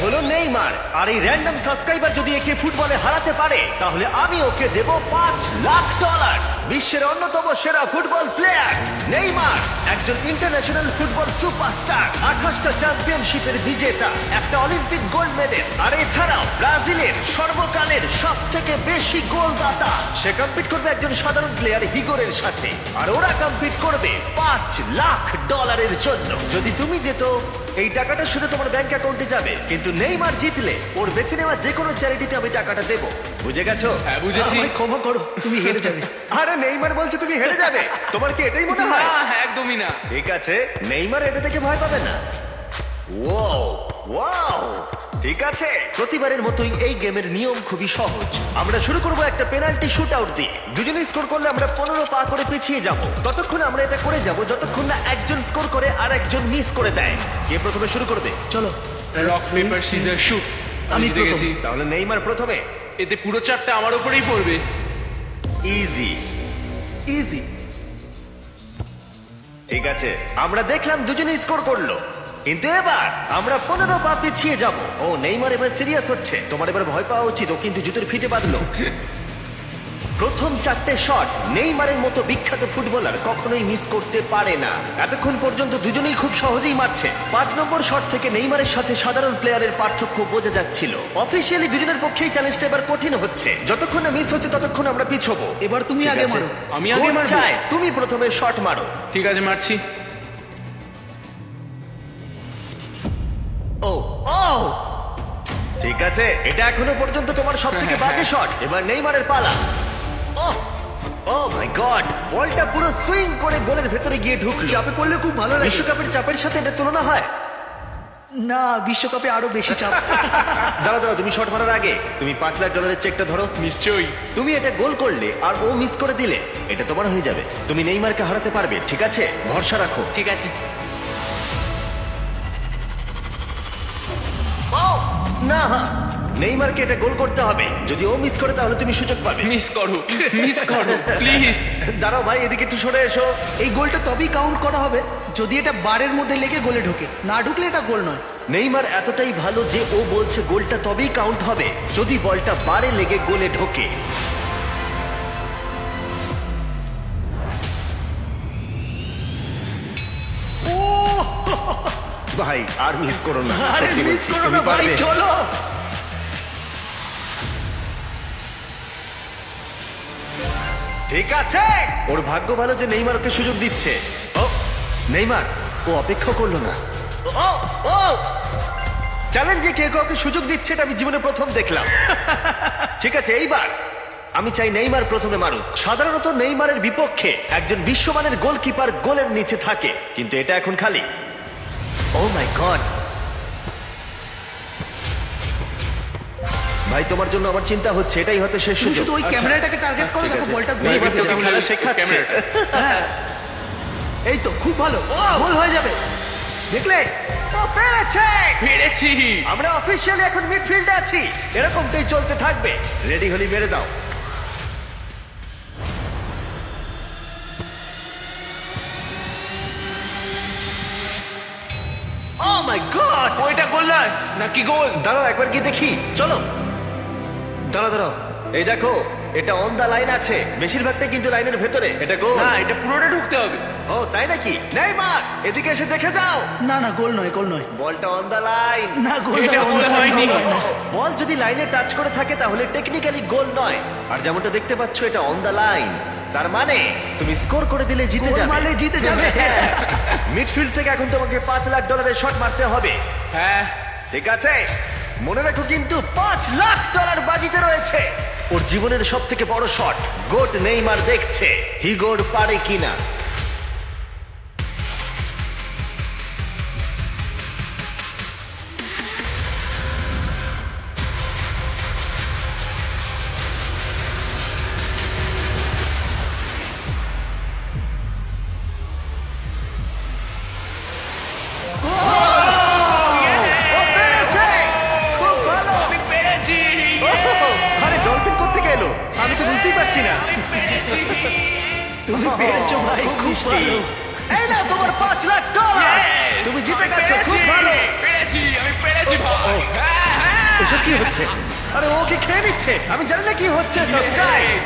হলো নেইমার, আর এই random subscriber যদি একে ফুটবলে হারাতে পারে তাহলে আমি ওকে দেব $5 লাখ। বিশ্বের অন্যতম সেরা ফুটবল প্লেয়ার নেইমার একজন ইন্টারন্যাশনাল ফুটবল সুপারস্টার, 28টা চ্যাম্পিয়নশিপের বিজেতা, একটা অলিম্পিক গোল্ড মেডেল, আর এছাড়াও ব্রাজিলের সর্বকালের সব থেকে বেশি গোলদাতা। সে কম্পিট করবে একজন সাধারণ প্লেয়ার হিগোরের সাথে, আর ওরা কম্পিট করবে $5 লাখ জন্য। যদি তুমি যেত এই টাকাটা শুধু তোমার ব্যাংক অ্যাকাউন্টে যাবে, কিন্তু নেইমার জিতলে ওর বেছে নেওয়া যে কোনো চ্যারিটিতে আমি টাকাটা দেবো। বুঝে গেছো? হ্যাঁ বুঝেছি। আমায় ক্ষমা করো, তুমি হেরে যাবে। আরে নেইমার বলছে তুমি হেরে যাবে, তোমার কি এটাই মনে হয়? না, একদমই না। ঠিক আছে, নেইমার এটা থেকে ভয় পাবে না। ওয়াও ওয়াও, ঠিক আছে। প্রতিবারের মতোই এই গেমের নিয়ম খুবই সহজ। আমরা শুরু করব একটা পেনাল্টি শুট আউট দিয়ে। দুজনে স্কোর করলে আমরা 15 পা করে পিছিয়ে যাব। ততক্ষণ আমরা এটা করে যাব যতক্ষণ না একজন স্কোর করে আর একজন মিস করে দেয়। কে প্রথমে শুরু করবে? চলো, রক পেপার সিজার শুট। আমি জিতে প্রথম। গেছি। তাহলে নেইমার প্রথমে। এতে পুরো চারটা আমার উপরেই পড়বে। ইজি। ইজি। ঠিক আছে, আমরা দেখলাম দুজনে স্কোর করলো, কিন্তু এবার আমরা 15 পা পিছিয়ে যাব। ও নেইমার এবার সিরিয়াস হচ্ছে। তোমার এবার ভয় পাওয়া উচিত, ও কিন্তু জুতোর ফিতে বাঁধলো। প্রথম 4টে শট নেইমারের মতো বিখ্যাত ফুটবলার কখনোই মিস করতে পারে না। এতক্ষণ পর্যন্ত দুজনেই খুব সহজেই মারছে। 5 নম্বর শট থেকে নেইমারের সাথে সাধারণ প্লেয়ারের পার্থক্য বোঝা যাচ্ছিল। অফিসিয়ালি দুজনের পক্ষেই চ্যালেঞ্জটা এবার কঠিন হচ্ছে। যতক্ষণ না মিস হচ্ছে ততক্ষণ আমরা পিছবো। এবার তুমি ঠিক আগে আছে? মারো। আমি আগে কোচ মারবো? চায় তুমি প্রথমে শট মারো। ঠিক আছে, মারছি। ও ও, ঠিক আছে, এটা এখনো পর্যন্ত তোমার সব থেকে বাজে শট। এবার নেইমারের পালা। ও ও মাই গড, বলটা পুরো সুইং করে গোলের ভেতরে গিয়ে ঢুকলো। চাপে পড়লে খুব ভালো লাগে। বিশ্বকাপের চাপের সাথে এটা তুলনা হয়? না, বিশ্বকাপে আরো বেশি চাপ। দাঁড়াও দাঁড়াও, তুমি শট মারার আগে তুমি $5 লাখ চেকটা ধরো। নিশ্চয়ই। তুমি এটা গোল করলে আর ও মিস করে দিলে এটা তোমার হয়ে যাবে। তুমি নেইমারকে হারাতে পারবে, ঠিক আছে? ভরসা রাখো। ঠিক আছে। ও না, নেইমারকে এটা গোল করতে হবে। যদি ও মিস করে তাহলে তুমি সুযোগ পাবে। মিস করো, মিস করো প্লিজ। দাঁড়াও ভাই, এদিকে একটু সরে এসো। এই গোলটা তবেই কাউন্ট করা হবে যদি এটা বারের মধ্যে লেগে গোলে ঢোকে। না ঢুকলে এটা গোল নয়। নেইমার এতটাই ভালো যে ও বলছে গোলটা তবেই কাউন্ট হবে যদি বলটা বারে লেগে গোলে ঢোকে। ও ভাই আর মিস করো না, আরে সত্যি মিস বলছি, করো তুমি না ভাই, পারবে। চলো। ঠিক আছে, ওর ভাগ্য ভালো যে নেইমার ওকে সুযোগ দিচ্ছে। ও নেইমার, ও অপেক্ষা করলো না। ও ও, চ্যালেঞ্জে কে কাউকে সুযোগ দিচ্ছে এটা আমি জীবনে প্রথম দেখলাম। ঠিক আছে, এইবার আমি চাই নেইমার প্রথমে মারুক। সাধারণত নেইমারের বিপক্ষে একজন বিশ্বমানের গোলকিপার গোলের নিচে থাকে, কিন্তু এটা এখন খালি। ও মাই গড, ভাই তোমার জন্য আমার চিন্তা হচ্ছে। এটাই হয়তো শেষ তুমি সুযোগ। শুধু ওই আচ্ছা। ক্যামেরাটাকে টার্গেট করো, ঠিক দেখো আছে। বলটা নেইমার ঘুরে তোকে যাবে। খেলা শেখাচ্ছে। ক্যামেরাটা। হ্যাঁ, এই তো খুব ভালো, গোল হয়ে যাবে। দেখলে? ও পেরেছে! পেরেছি। আমরা অফিসিয়ালি এখন মিডফিল্ডে আছি। এরকমটাই চলতে থাকবে। রেডি হলি মেরে দাও। ও মাই গড! ওইটা গোল নয় নাকি গোল? দাঁড়াও একবার কি দেখি, চলো। দাঁড়াও দাঁড়াও, এই দেখো এটা অন দা লাইন আছে। বেশিরভাগটাই কিন্তু লাইনের ভেতরে। এটা গোল। না, এটা পুরোটা ঢুকতে হবে। ও তাই নাকি? নেইমার এদিকে এসে দেখে যাও। না না, গোল নয়, গোল নয়। বলটা অন দা লাইন। না, গোল এটা নয়, গোল গোল হয়নি। নয়, গোল নয়। বল যদি লাইনে টাচ করে থাকে তাহলে টেকনিক্যালি গোল নয়। আর যেমনটা দেখতে পাচ্ছ এটা অন দা লাইন, তার মানে তুমি স্কোর করে দিলে জিতে গোল যাবে। মারলে জিতে যাবে। মিডফিল্ড থেকে এখন তোমাকে $5 লাখ শট মারতে হবে। হ্যাঁ। ঠিক আছে, মনে রাখো কিন্তু $5 লাখ বাজিতে রয়েছে। ওর জীবনের সব থেকে বড় শট গোট নেইমার দেখছে হিগোর পারে কিনা। ও পেরেছে! খুব ভালো! আমি পেরেছি। আরে ডলফিন কোত্থেকে এলো? আমি তো বুঝতেই পারছি না। আমি পেরেছি। তুমি পেরেছো ভাই, খুব খুব মিষ্টি। ভালো। এই নাও তোমার $5,00,000। Yes! তুমি জিতে আমি গেছো, খুব পেরেছি! ভালো। আমি পেরেছি ও, ভাই ও। হ্যাঁ হ্যাঁ এসব কি হচ্ছে? আরে ও কি খেয়ে নিচ্ছে? আমি জানি না কি হচ্ছে। সাবস্ক্রাইব